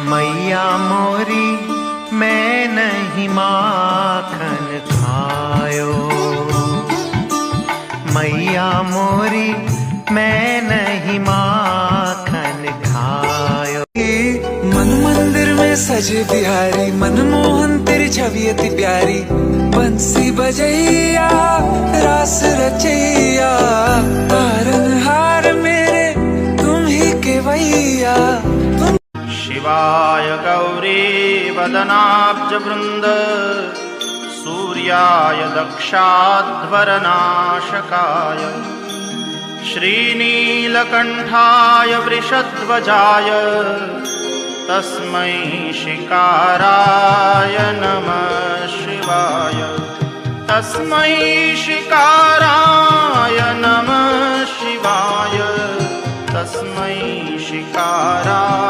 मैया मोरी मैं नहीं माखन खायो, मैया मोरी मैं नहीं माखन खायो। मन मंदिर में सजे बिहारी, मनमोहन तेरी छवि अति प्यारी। बंसी बजैया रास रचैया, तारनहार मेरे तुम ही केवैया। शिवाय गौरी वदनाब्ज वृंद, सूर्याय दक्षाध्वरनाशकाय, श्रीनीलकंठाय वृषध्वजाय, तस्मै शिकाराय नमः शिवाय, तस्मै शिकाराय नमः शिवाय, तस्मै शिकाराय